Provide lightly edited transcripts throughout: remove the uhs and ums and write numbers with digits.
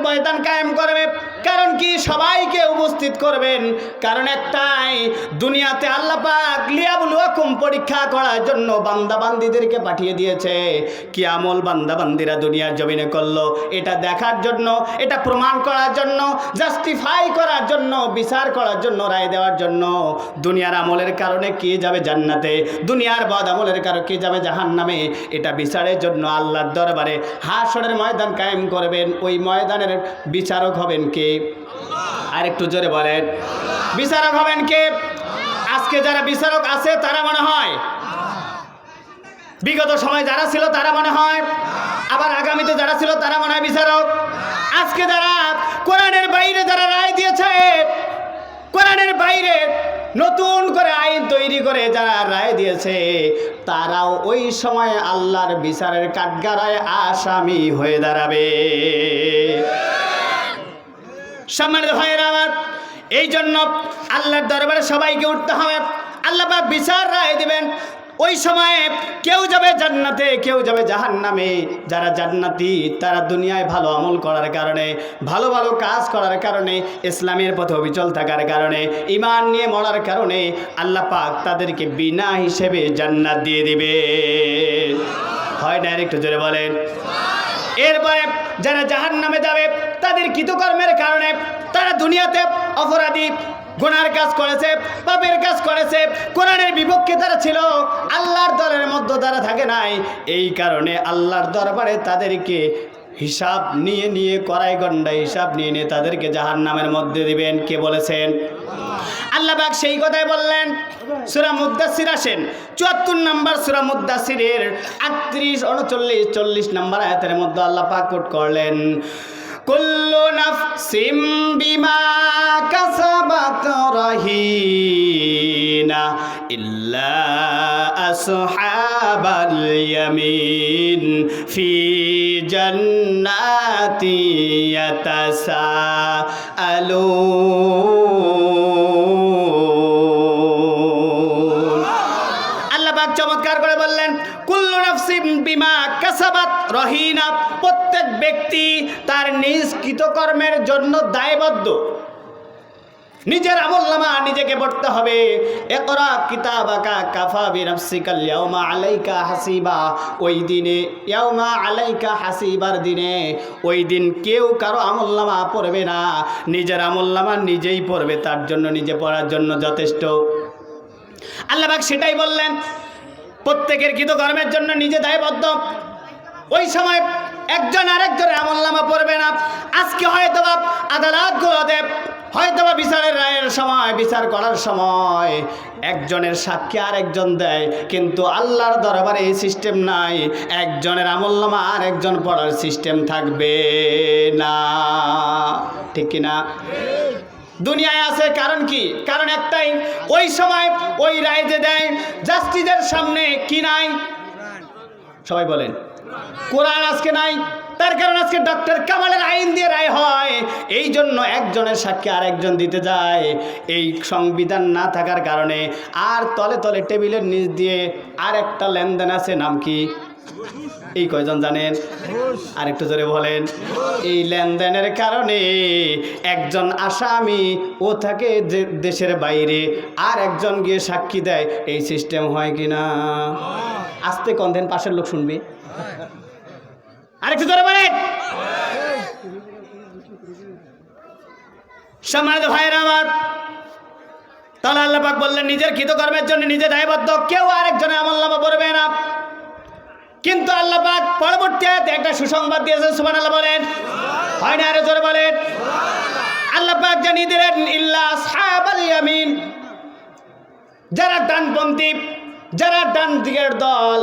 ময়দান কায়েম করবে। কারণ কি? সবাইকে উপস্থিত করবেন। কারণ একটাই, দুনিয়াতে আল্লাহ পাক লিয়াবলুয়াকুম পরীক্ষা করার জন্য বান্দা বান্দীদেরকে পাঠিয়ে দিয়েছে। কি আমল বান্দা বান্দীরা দুনিয়ার জমিনে করলো, এটা দেখার জন্য, এটা প্রমাণ করার জন্য, জাস্টিফাই করার জন্য, বিচার করার জন্য, রায় দেওয়ার জন্য। দুনিয়ার আমলের কারণে কে যাবে জান্নাতে, দুনিয়ার বদ আমলের কারণে কে যাবে জাহান্নামে, এটা বিচারের জন্য আল্লাহর দরবারে হাশরের ময়দান কায়েম করবেন। ওই ময়দানের বিচারক হবেন কে? আর একটু জোরে বলেন, বিচারক হবেন কে? আজকে যারা বিচারক আছে তারা মনে হয়, বিগত সময় যারা ছিল তারা মনে হয়, আবার আগামীতে যারা ছিল তারা মনে হয় বিচারক। আজকে যারা কোরআনের বাইরে যারা রায় দিয়েছে, কোরআনের বাইরে নতুন করে আইন তৈরি করে যারা রায় দিয়েছে, তারাও ওই সময় আল্লাহর বিচারের কাঠগড়ায় আসামি হয়ে দাঁড়াবে। সম্মানিত ভাইয়েরা আমার, এই জন্য আল্লাহর দরবারে সবাইকে উঠতে হবে। আল্লাহ পাক বিচার রায় দিবেন। ওই সময়ে কেউ যাবে জান্নাতে, কেউ যাবে জাহান্নামে। যারা জান্নাতি তারা দুনিয়ায় ভালো আমল করার কারণে, ভালো ভালো কাজ করার কারণে, ইসলামের পথে অবিচল থাকার কারণে, ঈমান নিয়ে মরার কারণে আল্লাহ পাক তাদেরকে বিনা হিসেবে জান্নাত দিয়ে দিবে। হয় না? একটু জোরে বলেন। এরপরে যারা জাহান্নামে যাবে তাদের কৃতকর্মের কারণে, তারা দুনিয়াতে অপরাধী, গুনার কাজ করেছে, পাপের কাজ করেছে, কোরআনের বিপক্ষে তারা ছিল, আল্লাহর দলের মধ্যে তারা থাকে নাই। এই কারণে আল্লাহর দরবারে তাদেরকে হিসাব নিয়ে নিয়ে, কড়াই গন্ডা হিসাব নিয়ে নিয়ে তাদেরকে জাহান্নামের মধ্যে দিবেন। কে বলেছেন? আল্লাহ পাক সেই কথাই বললেন। সূরা মুদ্দাসির আসেন, ৭৪ নম্বর সূরা মুদ্দাসিরের ৩৮, ৩৯, ৪০ নম্বর আয়াতের মধ্যে আল্লাহ পাক কোট করলেন, কুল্লু নাফসিম বিমা কাসাবাত রাহিনা ইল্লা আসহাবাল ইয়ামিন ফি জান্নাতি ইয়াতাসাআলুন। আল্লাহ পাক চমৎকার করে বললেন, কুল্লু নাফসিম বিমা কাসাবাত রহিনা, প্রত্যেক ব্যক্তি তার নিজ কৃতকর্মের জন্য দায়বদ্ধ। নিজের আমলনামা নিজেকে পড়তে হবে। ইকরা কিতাবাকা কাফা বিনাফসিকাল ইয়াউমা আলাইকা হাসিবা। ওই দিনে, ইয়াউমা আলাইকা হাসিবার দিনে, ওই দিন কেউ কারো আমলনামা পড়বে না, নিজের আমলনামা নিজেই পড়বে। তার জন্য নিজে পড়ার জন্য যথেষ্ট। আল্লাহ পাক সেটাই বললেন, প্রত্যেকের কৃতকর্মের জন্য নিজে দায়বদ্ধ। ওই সময় একজন আরেকজনের আমলনামা পড়বে না। আজকে হয়তোবা আদালতগুলোতে, হয়তোবা বিচারের রায়ের সময়, বিচার করার সময় একজনের সাক্ষী আরেকজন দেয়, কিন্তু আল্লাহর দরবারে এই সিস্টেম নাই। একজনের আমলনামা আরেকজন পড়ার সিস্টেম থাকবে না। ঠিক কিনা? দুনিয়ায় আছে। কারণ কি? কারণ একটাই, ওই সময় ওই রায় যে দেয় জাস্টিসের সামনে কি নাই? সবাই বলেন, কোরআন আজকে নাই। তার কারণ আজকে ডক্টর কামালের আইন দিয়ে রায় হয়। এই জন্য একজনের সাক্ষী আরেকজন দিতে যায়। এই সংবিধান না থাকার কারণে আর তলে তলে টেবিলের নিচ দিয়ে আরেকটা লেনদেন আছে। নাম কি? এই কয়জন জানেন? আরেকটু জোরে বলেন। এই লেনদেনের কারণে একজন আসামি ও থাকে দেশের বাইরে, আর একজন গিয়ে সাক্ষী দেয়। এই সিস্টেম হয় কিনা? আস্তে কন্দেন, পাশের লোক শুনবে। আরেকটু জোরে বলেন। সম্মানিত ভাইয়েরা আমার, তাহলে আল্লাহ পাক বললেন নিজের কৃতকর্মের জন্য নিজে দায়বদ্ধ, কেউ আরেকজনের আমলনামা পড়বে না। কিন্তু আল্লাহ পাক পরবর্তী আয়াতে একটা সুসংবাদ দিয়েছেন। সুবহানাল্লাহ বলেন। হয় না? আরো জোরে বলেন। আল্লাহ পাক জানিয়ে দিলেন, ইল্লা আসহাবাল ইয়ামিন, যারা ডানপন্থী, যারা ডান দিকের দল,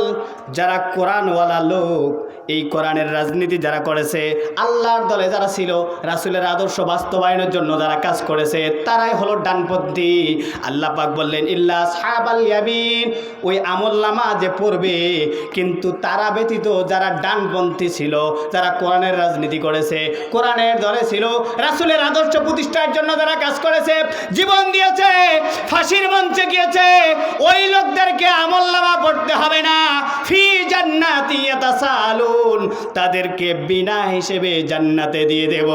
যারা কোরআনওয়ালা লোক, এই কোরআনের রাজনীতি যারা করেছে, আল্লাহর দলে যারা ছিল, রাসূলের আদর্শ বাস্তবায়নের জন্য যারা কাজ করেছে, তারাই হলো ডানপন্থী। আল্লাহ পাক বললেন, ইল্লা আসহাবাল ইয়ামিন, ওই আমলনামা যে পড়বে, কিন্তু তারা ব্যতীত যারা ডানপন্থী ছিল, যারা কোরআনের রাজনীতি করেছে, কোরআনের দলে ছিল, রাসূলের আদর্শ প্রতিষ্ঠার জন্য যারা কাজ করেছে, জীবন দিয়েছে, ফাঁসির মঞ্চে গিয়েছে, ওই লোকদেরকে আমলনামা পড়তে হবে না। ফি জান্নাতি ইয়াতাসাআলুন, তাদেরকে বিনা হিসেবে জান্নাতে দিয়ে দেব।